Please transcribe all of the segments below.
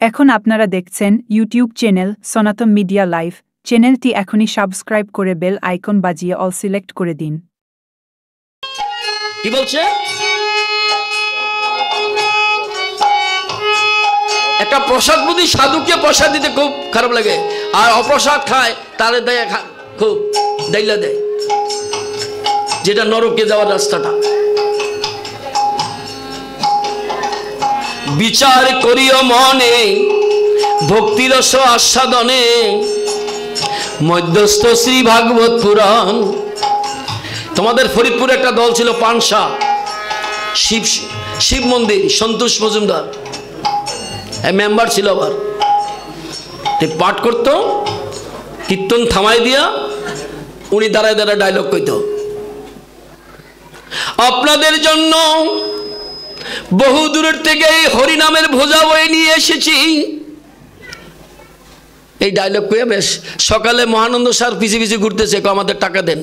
এখন আপনারা দেখছেন ইউটিউব চ্যানেল সনাতন মিডিয়া লাইভ। চ্যানেলটি এখনই সাবস্ক্রাইব করে বেল আইকন বাজিয়ে অল সিলেক্ট করে দিন। কি বলছে? একটা প্রসাদ বুদ্ধি সাধুকে প্রসাদ দিতে খুব খারাপ লাগে, আর অপ্রসাদ খায় তারে দেয় খুব দাইলা দেয়, যেটা নরকে যাওয়ার রাস্তাটা। বিচার করিও মনে ভক্তিরস আস্বাদনে, মধ্যস্থ শ্রী ভাগবত পুরাণ। তোমাদের ফরিদপুরে একটা দল ছিল পানসা, শিব মন্দির, সন্তোষ মজুমদার মেম্বার ছিল। আবার পাঠ করতো, কীর্তন থামাই দিয়া উনি দাঁড়ায় দাঁড়ায় ডায়লগ কইত, আপনাদের জন্য বহু দূরের থেকে এই হরিনামের ভোজা বয়ে নিয়ে এসেছি। এই ডায়লগ কয়ে বেশ সকালে মহানন্দ স্যার পিছে পিছে ঘুরতেছে, আমাদের টাকা দেন।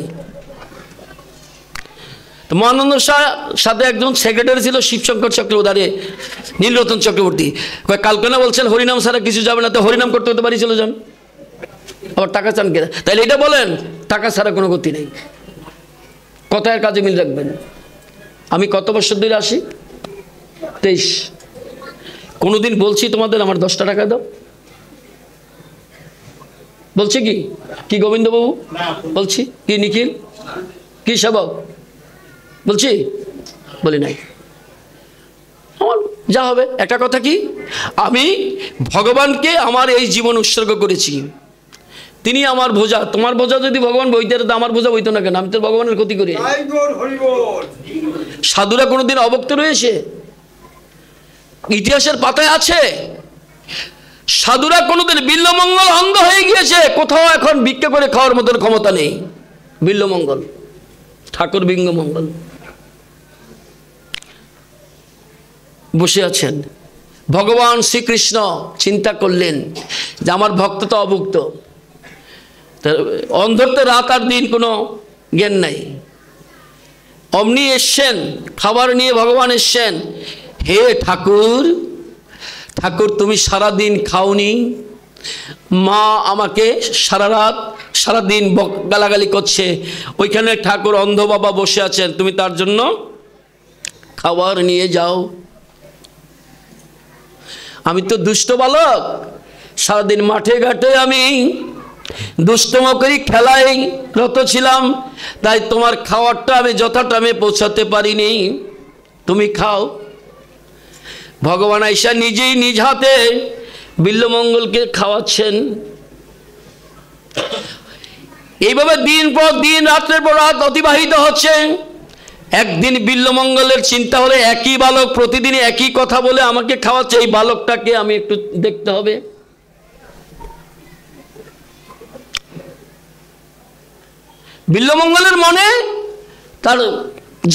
মহানন্দ স্যার সাথে একজন সেক্রেটারি ছিল শিবশঙ্কর চক্রবর্তী, নীলরতন চক্রবর্তী। কালকেনা বলছেন হরিনাম ছাড়া কিছু যাবে না, তো হরিনাম করতে হতে পারি চলে যান, আবার টাকা চান কে? তাইলে এটা বলেন টাকা ছাড়া কোনো গতি নেই। কথার কাজে মিল রাখবেন। আমি কত বছর ধরে আসি? 23। কোনোদিন বলছি তোমাদের আমার 10টা টাকা দাও? বলছি কি? কি গোবিন্দবাবু বলছি? কি নিখিল? কি সেবক বলছি? বলি নাই। আমার যা হবে, একটা কথা কি, আমি ভগবানকে আমার এই জীবন উৎসর্গ করেছি। তিনি আমার বোঝা। তোমার বোঝা যদি ভগবান বইতে, তো আমার বোঝা বইতো না কেন? আমি তো ভগবানের ক্ষতি করি। সাধুরা কোনোদিন অভক্ত রয়েছে? ইতিহাসের পাতায় আছে সাধুরা কোনোদিন বিল্লমঙ্গল অন্ধ হয়ে গিয়েছে, কোথাও এখন ভিক্ষা করে খাওয়ার মতন ক্ষমতা নেই। বিল্লমঙ্গল, ঠাকুর বিঙ্গমঙ্গল বসে আছেন। ভগবান শ্রীকৃষ্ণ চিন্তা করলেন যে আমার ভক্ত তো অভুক্ত, অন্ধত্বে রাত আর দিন কোনো জ্ঞান নাই। অমনি এসছেন, খাবার নিয়ে ভগবান এসছেন। হে ঠাকুর, ঠাকুর তুমি সারাদিন খাওনি, মা আমাকে সারা রাত সারাদিন গালাগালি করছে, ওইখানে ঠাকুর অন্ধ বাবা বসে আছেন, তুমি তার জন্য খাবার নিয়ে যাও। আমি তো দুষ্ট বালক, সারাদিন মাঠে ঘাটে আমি দুষ্টম করি, খেলায় রত ছিলাম, তাই তোমার খাওয়ারটা আমি যথা টাইমে পৌঁছাতে পারিনি, তুমি খাও। ভগবান আইসা নিজেই নিজ হাতে বিল্লমঙ্গলকে খাওয়াচ্ছেন। এইভাবে দিন পর দিন, রাত্রের পর রাত অতিবাহিত হচ্ছে। একদিন বিল্লমঙ্গলের চিন্তা হলে, একই বালক প্রতিদিন একই কথা বলে আমাকে খাওয়াচ্ছে, এই বালকটাকে আমি একটু দেখতে হবে। বিল্লমঙ্গলের মনে তার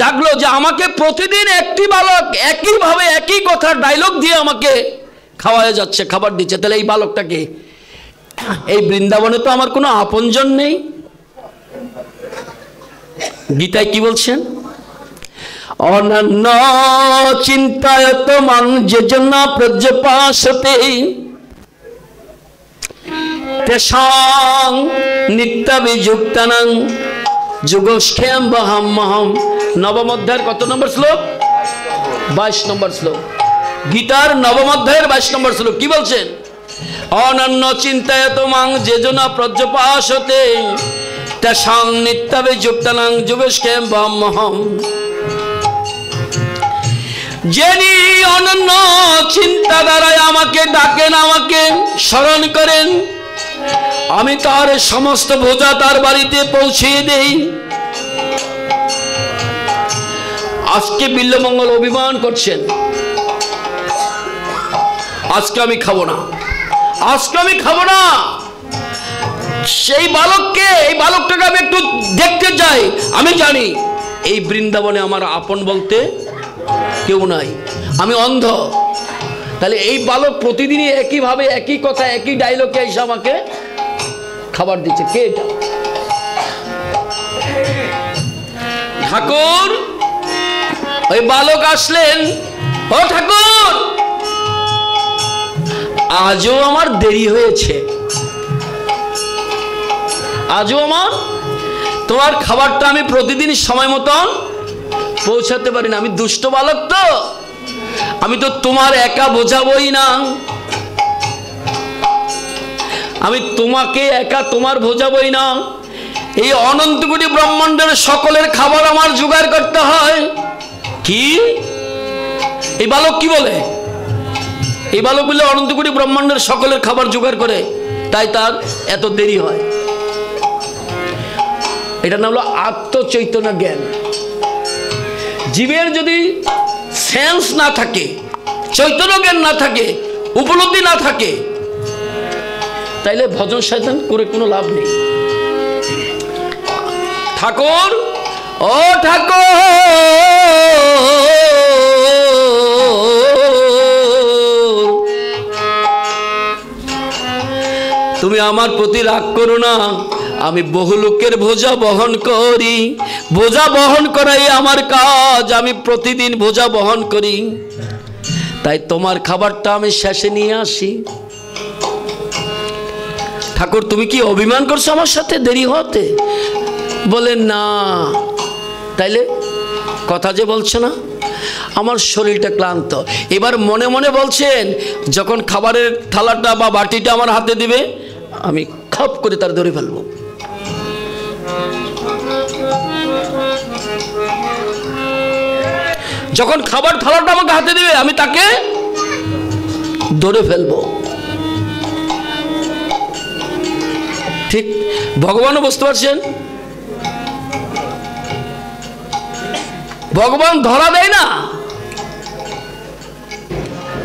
জাগলো যে আমাকে প্রতিদিন একটি বালক একইভাবে একই কথার ডায়লগ দিয়ে আমাকে খাওয়ায় যাচ্ছে, খাবার দিচ্ছে, তাহলে এই বালকটাকে, এই বৃন্দাবনে তো আমার কোনো আপনজন নেই। গীতায় কি বলছেন? অনন্য চিন্তায়ত মান যেজন প্রজ্ঞপাসতে তেষাং নিত্যাভিযুক্তানাং যুগক্ষেম বহাম্যহম। নবম অধ্যায়ের কত নম্বর শ্লোক? 22 নম্বর শ্লোক। গীতার নবম অধ্যায়ের 22 নম্বর শ্লোক কি বলছেন? অনন্য চিন্তায়ত মাং যেজনা প্রজ্ঞপাসতে তেষাং নিত্যাভিযুক্তানাং যুগক্ষেম বহাম্যহম। যিনি অনন্য চিন্তা দ্বারায় আমাকে ডাকেন, আমাকে স্মরণ করেন, আমি তার সমস্ত বোঝা তার বাড়িতে পৌঁছিয়ে দেই। আজকে বিল্লমঙ্গল অভিমান করছেন, আজকে আমি খাবো না, আজকে আমি খাবো না। সেই বালককে, এই বালকটাকে আমি একটু দেখতে চাই। আমি জানি এই বৃন্দাবনে আমার আপন বলতে কেউ নাই, আমি অন্ধ। তাহলে এই বালক প্রতিদিনই একইভাবে একই কথা একই ডায়লগে এসে আমাকে খাবার দিচ্ছে, কে এটা? ঠাকুর। ওই বালক আসলেন, ও ঠাকুর আজও আমার দেরি হয়েছে, আজও আমার তোমার খাবারটা আমি প্রতিদিন সময় মতন পৌঁছাতে পারি না। আমি দুষ্ট বালক তো, আমি তো তোমার একা বোঝাবই না, আমি তোমাকে একা তোমার বোঝাবই না। এই অনন্ত কোটি ব্রহ্মাণ্ডের সকলের খাবার আমার জোগাড় করতে হয়। কি এই বালক কি বলে? এই বালক বলে অনন্ত কোটি ব্রহ্মাণ্ডের সকলের খাবার জোগাড় করে, তাই তার এত দেরি হয়। এটা নাম হলো আত্মচৈতন্য জ্ঞান। জীবের যদি সেন্স না থাকে, চৈতন্য জ্ঞান না থাকে, উপলব্ধি না থাকে, তাইলে ভজন শয়তান করে কোনো লাভ নেই। ঠাকুর, ও ঠাকুর, তুমি আমার প্রতি রাগ করো না, আমি বহু লোকের বোঝা বহন করি, বোঝা বহন করাই আমার কাজ, আমি প্রতিদিন বোঝা বহন করি, তাই তোমার খাবারটা আমি শেষে নিয়ে আসি। ঠাকুর তুমি কি অভিমান করছো আমার সাথে দেরি হতে? বলে না। তাইলে কথা যে বলছো না, আমার শরীরটা ক্লান্ত। এবার মনে মনে বলছেন, যখন খাবারের থালাটা বা বাটিটা আমার হাতে দিবে, আমি খপ করে তার ধরে ফেলবো। যখন খাবার থালাটা আমাকে হাতে দিবে, আমি তাকে ধরে ফেলবো। ঠিক ভগবানও বুঝতে পারছেন, ভগবান ধরা দেয় না,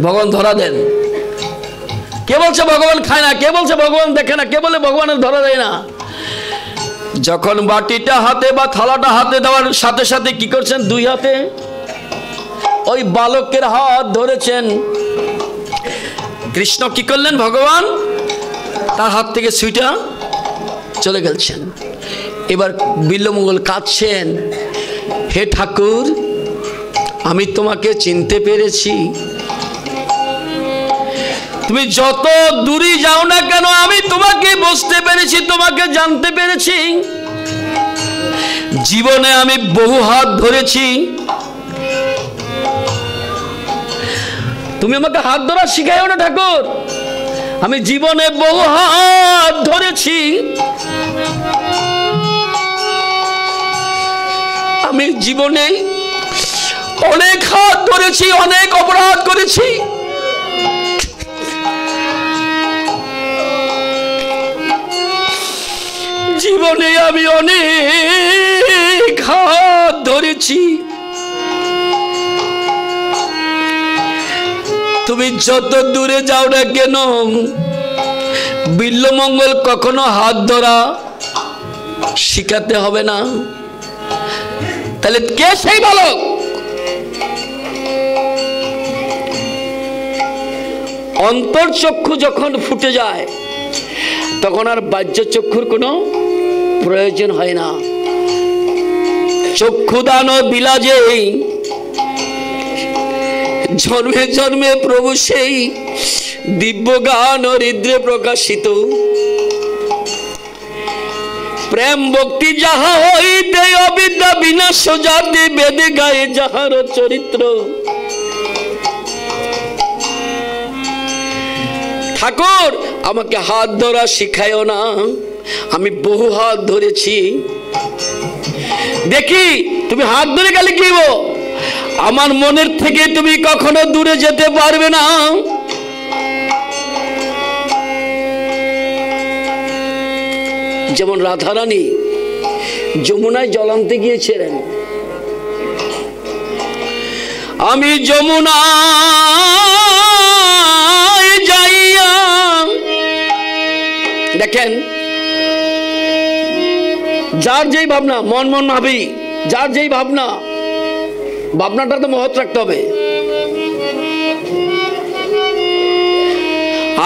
ভগবান ধরা দেন। কে বলছে ভগবান খায় না? কে বলছে ভগবান দেখে না? কে বলে ভগবানের ধরা দেয় না? যখন বাটিটা হাতে বা থালাটা হাতে দেওয়ার সাথে সাথে কি করছেন? দুই হাতে ওই বালকের হাত ধরেছেন। কৃষ্ণ কি করলেন? ভগবান তার হাত থেকে সুইটা চলে গেছেন। এবার বিল্বমঙ্গল কাঁদছেন, হে ঠাকুর, আমি তোমাকে চিনতে পেরেছি, তুমি যত দূরে যাও না কেন আমি তোমাকে বুঝতে পেরেছি, তোমাকে জানতে পেরেছি। জীবনে আমি বহু হাত ধরেছি, তুমি আমাকে হাত ধরা শিখাইও না ঠাকুর, আমি জীবনে বহু হাত ধরেছি, আমি জীবনে অনেক হাত ধরেছি, অনেক অপরাধ করেছি, জীবনে আমি অনেক হাত ধরেছি, তুমি যত দূরে যাও না কেন বিল্বমঙ্গল কখনো হাত ধরা শিখাতে হবে না। তাহলে কে সেই বালক? অন্তর্চক্ষু যখন ফুটে যায় তখন আর বাহ্য চক্ষুর কোনো প্রয়োজন হয় না। চক্ষুদান বিলাজে জন্মে জন্মে প্রভু সেই দিব্য গান হৃদয়ে প্রকাশিত, প্রেম ভক্তি যাহা হইতে অবিদ্যা বিনাশ জাতি বেদে গায়ে যাহার চরিত্র। ঠাকুর আমাকে হাত ধরা শিখায়ও না, আমি বহু হাত ধরেছি। দেখি তুমি হাত ধরে গেলে কি হবো? আমার মনের থেকে তুমি কখনো দূরে যেতে পারবে না। যেমন রাধারানী যমুনায় জল আনতে গিয়েছিলেন, আমি যমুনায় যাইয়া, দেখেন যার যেই ভাবনা, মন মন ভাবি, যার যেই ভাবনা, ভাবনাটা তো মহৎ রাখতে হবে।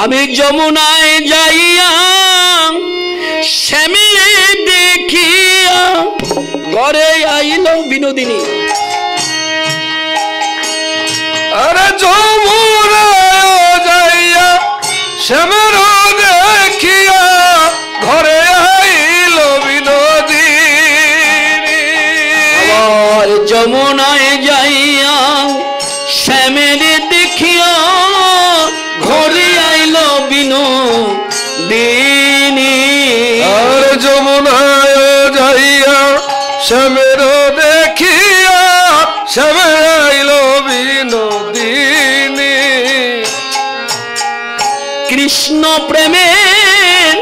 আমি যমুনায় যাইয়া শ্যামী দেখিয়া ঘরে আইল বিনোদিনী। আরে যমুনায় যাইয়া শ্যামের দেখিয়া ঘরে আইল বিনোদিনী। আবার যমুনায় যাইয়া শ্যামের দেখিয়া ঘরে আইল বিনোদিনী। আর যমুনায় যাইয়া শ্যামের দেখিয়া শ্যামে আইল বিনোদিনী। কৃষ্ণ প্রেমের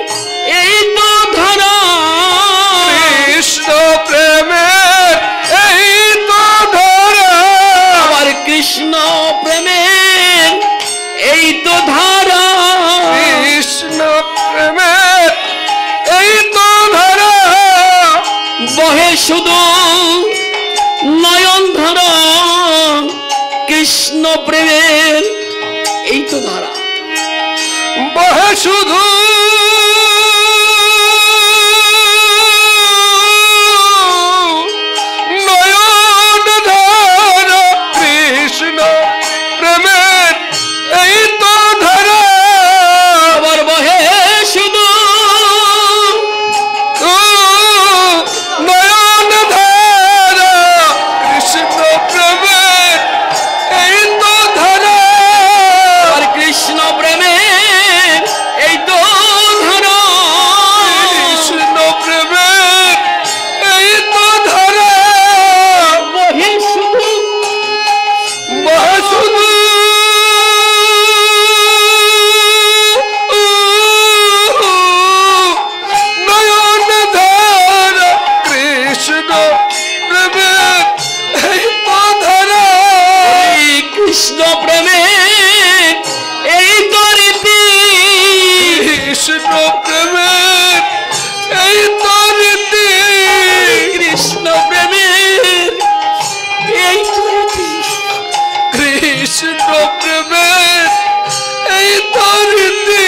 এই তো ধারা, কৃষ্ণ প্রেমের এই তো ধারা। আবার কৃষ্ণ প্রেমের এই তো ধারা, কৃষ্ণ প্রেমের এই তো ধারা। বহে শুধু নয়ন ধারা, কৃষ্ণ প্রেমের এই তো ধারা। বহে শুধু নয়ন ধারা, কৃষ্ণ প্রেমের এই তো ধারা। আবার বহে শুধু নয়ন ধারা, কৃষ্ণ প্রেমের এই তো ধারা। আর কৃষ্ণ প্রেমের এই তো ধারা, কৃষ্ণ প্রেমের এই তো ধারা। বহে শুধু বহে শুধু নয়ন ধারা, কৃষ্ণ প্রেমের এই তো ধারা। এই কৃষ্ণ প্রেমের এই তো রীতি, কৃষ্ণ প্রেমের এই তো রীতি। কৃষ্ণ প্রেমের এই তো রীতি। কৃষ্ণ প্রেমের এই তো রীতি।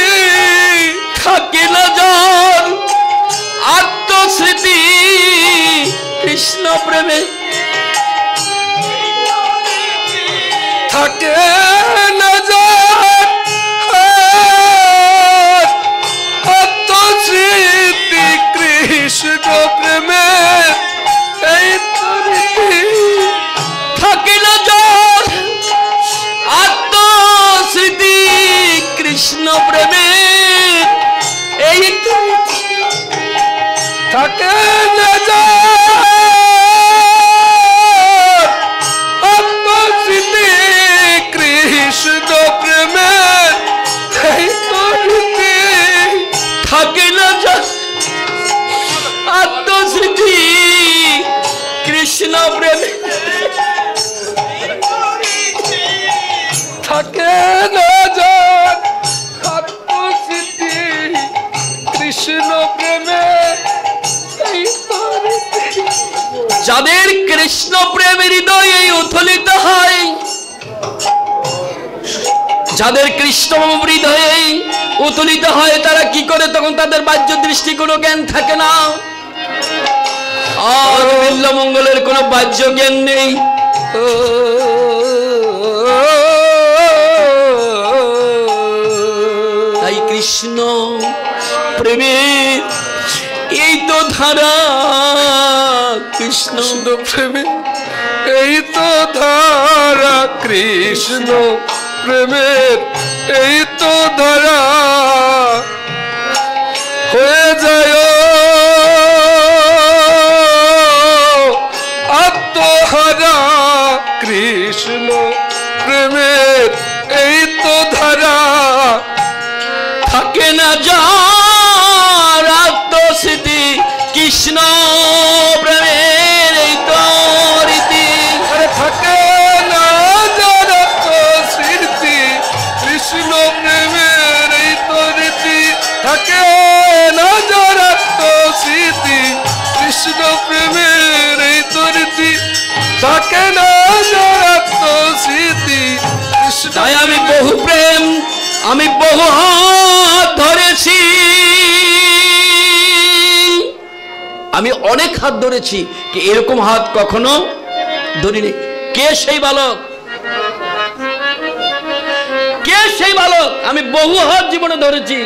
থাকে না যার আত্মস্মৃতি, কৃষ্ণ প্রেমে থাকে না যার আত্মস্মৃতি, কৃষ্ণ প্রেমের এই তো রীতি। থাকে না যার আত্মস্মৃতি, কৃষ্ণ প্রেমে এই তো রীতি। থাকে না যার আত্মস্মৃতি, কৃষ্ণ প্রেমের এই তো রীতি। থাকে না যার আত্মস্মৃতি, কৃষ্ণ প্রেমে থাকে না যার আত্মস্মৃতি, কৃষ্ণ প্রেমের এই তো রীতি। যাদের কৃষ্ণ প্রেমের হৃদয়ে উথলিত হয়, যাদের কৃষ্ণ হৃদয়ে উথলিত হয়, তারা কি করে? তখন তাদের বাহ্য দৃষ্টি কোনো জ্ঞান থাকে না, আর বিল্লমঙ্গলের কোনো বাহ্য জ্ঞান নেই। তাই কৃষ্ণ প্রেমের এই তো ধারা, কৃষ্ণ প্রেমের এই তো ধারা, কৃষ্ণ প্রেমের এই তো ধারা। হয়ে যায় আত্মহারা, কৃষ্ণ প্রেমের এই তো ধারা। থাকে না যার আত্মস্মৃতি, কৃষ্ণ প্রেমের এই তো রীতি। থাকে না যার আত্মস্মৃতি, কৃষ্ণ প্রেমের এই তো রীতি। থাকে না যার আত্মস্মৃতি, কৃষ্ণ প্রেমের এই তো রীতি। থাকে না যার আত্মস্মৃতি, কৃষ্ণ। তাই আমি বহু প্রেম, আমি বহু হাত ধরেছি, আমি অনেক হাত ধরেছি, কি এরকম হাত কখনো ধরিনি। কে সেই বালক? কে সেই বালক, আমি বহু হাত জীবনে ধরেছি,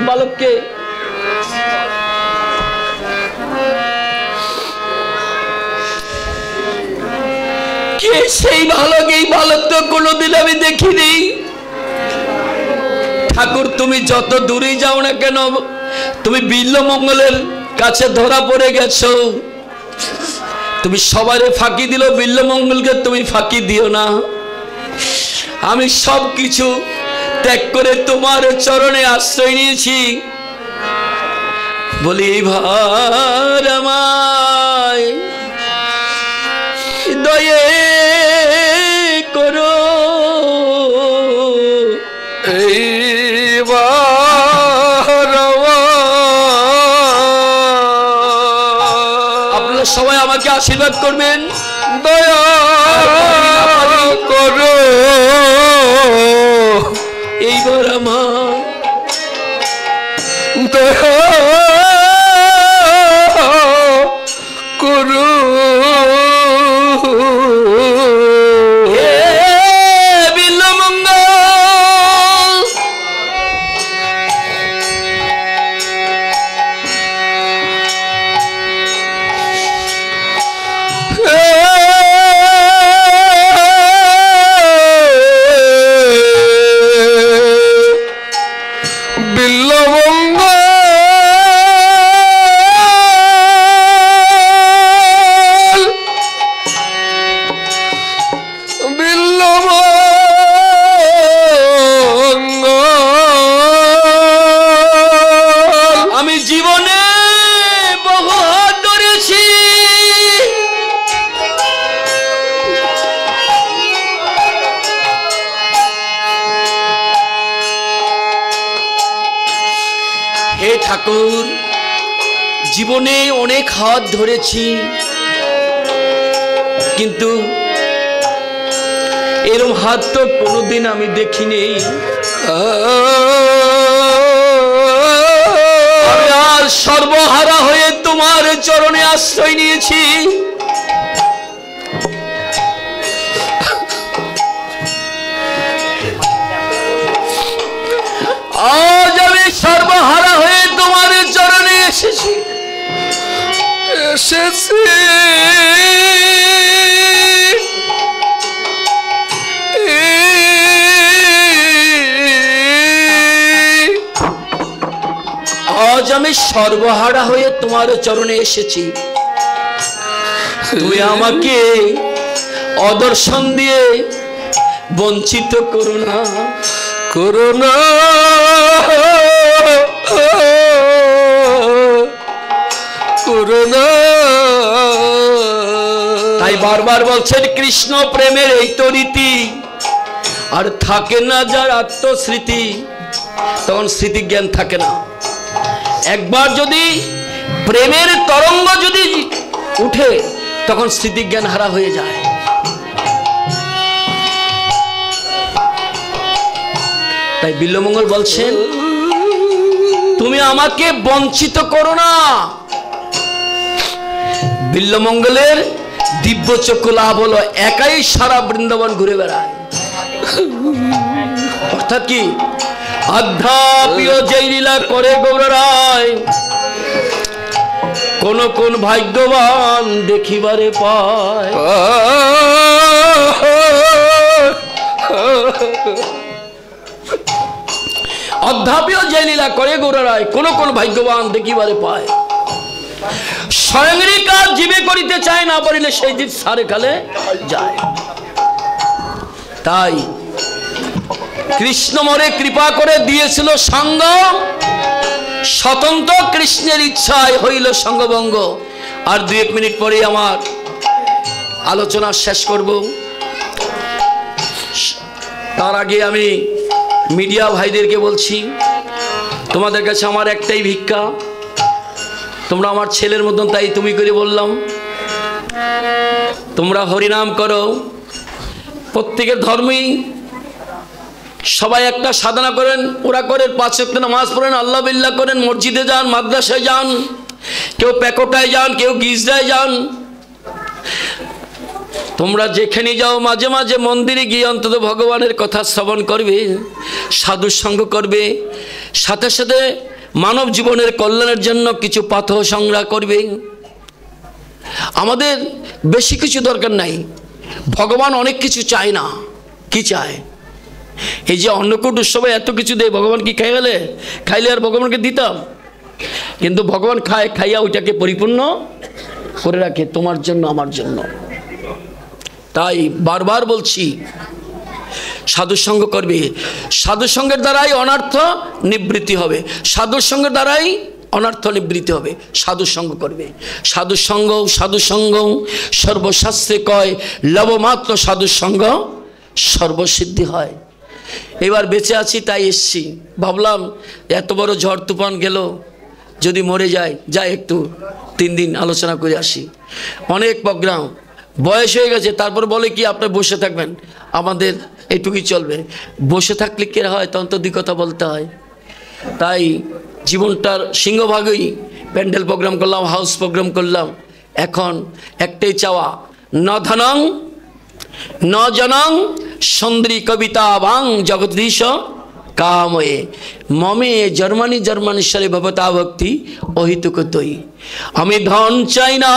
বালককে কে সেই বালক? এই বালক তো কোনোদিন আমি দেখিনি। ঠাকুর তুমি যত দূরে যাও না কেন, তুমি বিল্বমঙ্গলের কাছে ধরা পড়ে গেছো। তুমি সবারে ফাঁকি দিল, বিল্বমঙ্গলকে তুমি ফাঁকি দিও না। আমি সব কিছু ত্যাগ করে তোমার চরণে আশ্রয় নিয়েছি। বলি এইবার আমায় দয়ে করো, আপনারা সবাই আমাকে আশীর্বাদ করবেন, দয়া করো এইবার আমার দয়া করো। ঠাকুর, জীবনে অনেক হাত ধরেছি, কিন্তু এরকম হাত তো কোনোদিন আমি দেখিনি। আর সর্বহারা হয়ে তোমার চরণে আশ্রয় নিয়েছি। আজ আমি সর্বহারা হয়ে তোমার চরণে এসেছি। আজ আমি সর্বহারা হয়ে তোমার চরণে এসেছি। তুমি আমাকে অদর্শন দিয়ে বঞ্চিত করো না, করো না, করো না। তাই বারবার বলছেন কৃষ্ণ প্রেমের এই তো রীতি, আর থাকে না যার আত্মস্মৃতি, তখন স্মৃতি জ্ঞান থাকে না। একবার যদি প্রেমের তরঙ্গ যদি উঠে, তখন স্মৃতি জ্ঞান হারা হয়ে যায়। তাই বিল্বমঙ্গল বলছেন তুমি আমাকে বঞ্চিত করো না। বিল্বমঙ্গলের দিব্য চক্ষু লাভ হলো, একাই সারা বৃন্দাবন ঘুরে বেড়ায়। অর্থাৎ কি, আধ্যাত্মিক যেই লীলা করে গৌররায়, কোন কোন ভাগ্যবান দেখিবারে পায়। অধ্যাপীয় যে লীলা করে গৌররায়, কোন কোন ভাগ্যবান দেখিবারে পায়। স্বয়ংরী কাজ জীবে করিতে চায়, না পারিলে সেই জীব সারে খালে যায়। তাই কৃষ্ণ মরে কৃপা করে দিয়েছিল সঙ্গ, স্বতন্ত্র কৃষ্ণের ইচ্ছায় হইল সঙ্গভঙ্গ। আর 2-1 মিনিট পরে আমার আলোচনা শেষ করব। তার আগে আমি মিডিয়া ভাইদেরকে বলছি, তোমাদের কাছে আমার একটাই ভিক্ষা, তোমরা আমার ছেলের মতন, তাই তুমি করে বললাম, তোমরা হরিনাম করো। প্রত্যেকের ধর্মই সবাই একটা সাধনা করেন, ওরা করেন 5 ওয়াক্ত নামাজ পড়েন, আল্লাহ বিল্লাহ করেন, মসজিদে যান, মাদ্রাসায় যান, কেউ প্যাকোটায় যান, কেউ গিজরায় যান। তোমরা যেখানে যাও মাঝে মাঝে মন্দিরে গিয়ে অন্তত ভগবানের কথা শ্রবণ করবে, সাধু সঙ্গ করবে, সাথে সাথে মানব জীবনের কল্যাণের জন্য কিছু পাথর সংগ্রহ করবে। আমাদের বেশি কিছু দরকার নাই, ভগবান অনেক কিছু চায় না। কি চায়? এই যে অন্নকূট উৎসবে এত কিছু দেয়, ভগবান কি খাইলে আর ভগবানকে দিতাম? কিন্তু ভগবান খাইয়া ওইটাকে পরিপূর্ণ করে রাখে তোমার জন্য, আমার জন্য। তাই বারবার বলছি, সাধুসঙ্গ করবে। সাধুসঙ্গের দ্বারাই অনর্থ নিবৃত্তি হবে, সাধুসঙ্গের দ্বারাই অনর্থ নিবৃত্তি হবে। সাধুসঙ্গ করবে। সাধুসঙ্গ সর্বশাস্ত্রে কয়, লবমাত্র সাধুসঙ্গ সর্বসিদ্ধি হয়। এবার বেঁচে আছি তাই এসছি, ভাবলাম এত বড় ঝড় তুফান গেল, যদি মরে যাই একটু 3 দিন আলোচনা করে আসি। অনেক প্রোগ্রাম, বয়স হয়ে গেছে, তারপর বলে কি আপনি বসে থাকবেন, আমাদের এইটুকুই চলবে। বসে থাকলে কে হয়, তখন তো 2 কথা বলতে হয়। তাই জীবনটার সিংহভাগই প্যান্ডেল প্রোগ্রাম করলাম, হাউস প্রোগ্রাম করলাম। এখন একটাই চাওয়া, ন ধনং ন জনং সুন্দরী কবিতা বাং জগদীশ কাময়ে মমে জন্মানীশ্বরে ভবতা ভক্তি অহিতুকতই। আমি ধন চাই না।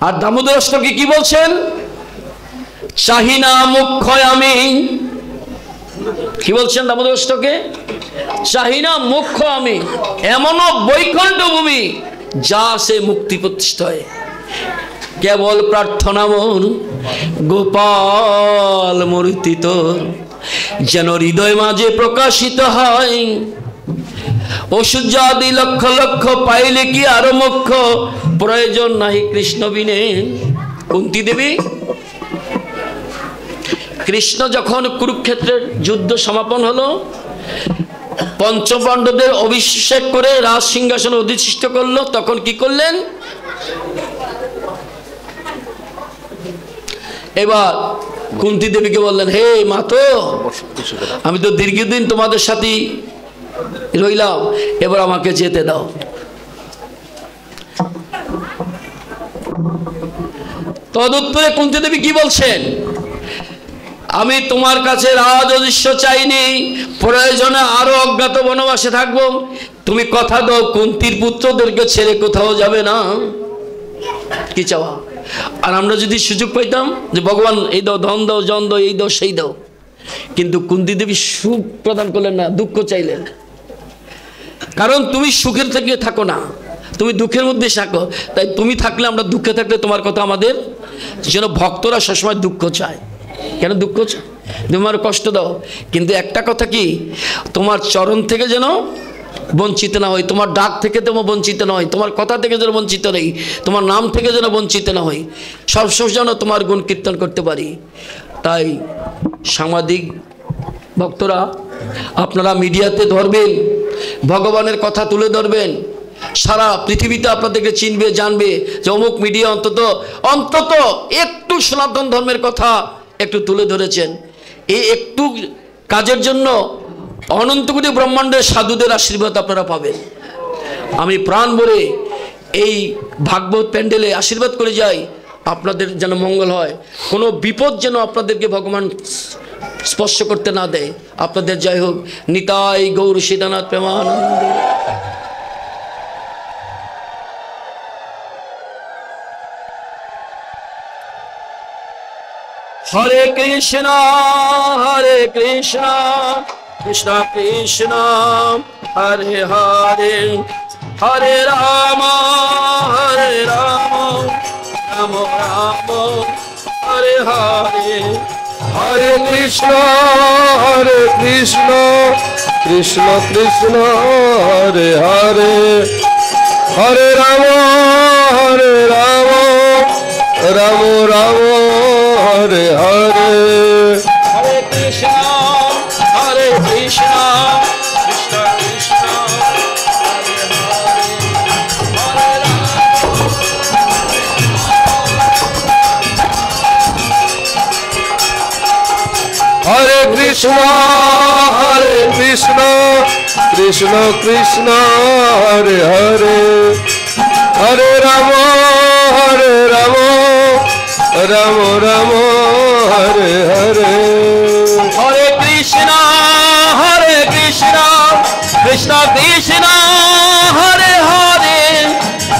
আর দামোদর অষ্টকে কি বলছেন? চাহি না মুখ্য আমি। কি বলছেন দামোদর অষ্টকে? চাহি না মুখ্য আমি, এমনও বৈকুণ্ঠ ভূমি যা সে মুক্তি প্রতিষ্ঠিত হয়। কেবল প্রার্থনা মোর গোপাল মূর্তি তোর, যেন হৃদয় মাঝে প্রকাশিত হয়। ওষুধ লক্ষ লক্ষ পাইলে কি আরো মুখ্য, প্রয়োজন নাহি কৃষ্ণ বিনে। কুন্তী দেবী, কৃষ্ণ যখন কুরুক্ষেত্রের যুদ্ধ সমাপন হলো, পঞ্চপাণ্ডবদের অভিষেক করে রাজ সিংহাসনে অধিষ্ঠিত করলো, তখন কি করলেন? এবার কুন্তী দেবীকে বললেন, হে মাতো, আমি তো দীর্ঘদিন তোমাদের সাথে রইলাম, এবার আমাকে যেতে দাও। তদুত্তরে কুন্তী দেবী কি বলছেন? আমি তোমার কাছে রাজ অদৃশ্য চাইনি, প্রয়োজনে আরো অজ্ঞাত বনবাসে থাকবো। তুমি কথা দাও কুন্তির পুত্রদেরকে ছেড়ে কোথাও যাবে না। কি চাওয়া? আর আমরা যদি সুযোগ পাইতাম যে ভগবান এই দাও, ধন দাও, জন দাও, এই দাও, সেই দাও, কিন্তু কুন্তী দেবী সুখ প্রদান করলেন না, দুঃখ চাইলেন। কারণ তুমি সুখের থেকে থাকো না, তুমি দুঃখের মধ্যে থাকো। তাই তুমি থাকলে, আমরা দুঃখে থাকলে তোমার কথা আমাদের যেন, ভক্তরা সবসময় দুঃখ চায়। কেন দুঃখ চায়? তোমার কষ্ট দাও, কিন্তু একটা কথা কি, তোমার চরণ থেকে যেন বঞ্চিত না হয়, তোমার ডাক থেকে যেন বঞ্চিত না হয়, তোমার কথা থেকে যেন বঞ্চিত নেই, তোমার নাম থেকে যেন বঞ্চিত না হয়, সবসময় যেন তোমার গুণ কীর্তন করতে পারি। তাই সাংবাদিক ভক্তরা, আপনারা মিডিয়াতে ধরবেন, ভগবানের কথা তুলে ধরবেন, সারা পৃথিবীতে আপনাদেরকে চিনবে, জানবে যে অমুক মিডিয়া অন্তত একটু সনাতন ধর্মের কথা একটু তুলে ধরেছেন। এই একটু কাজের জন্য অনন্ত কোটি ব্রহ্মাণ্ডের সাধুদের আশীর্বাদ আপনারা পাবেন। আমি প্রাণ ভরে এই ভাগবত প্যান্ডেলে আশীর্বাদ করে যাই, আপনাদের যেন মঙ্গল হয়, কোনো বিপদ যেন আপনাদেরকে ভগবান স্পর্শ করতে না দেয়। আপনাদের জয় হোক। নিতাই গৌর সীতানাথ প্রেমানন্দ। হরে কৃষ্ণ কৃষ্ণ কৃষ্ণ হরে হরে, হরে রাম রাম রাম হরে হরে, হরে কৃষ্ণ কৃষ্ণ কৃষ্ণ হরে হরে, হরে রাম রাম রাম হরে হরে, হরে কৃষ্ণ কৃষ্ণ কৃষ্ণ হরে হরে, হরে রাম। হরে Krishna Krishna Krishna Hare Hare, Hare Rama, Hare Rama, Rama Rama, Hare Hare. Hare Krishna, Krishna Krishna, Hare Hare,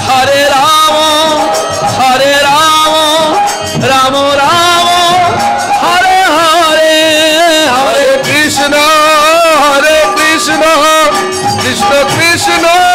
Hare Rama, Rama Rama, Hare Hare. Hare Krishna, Krishna Krishna,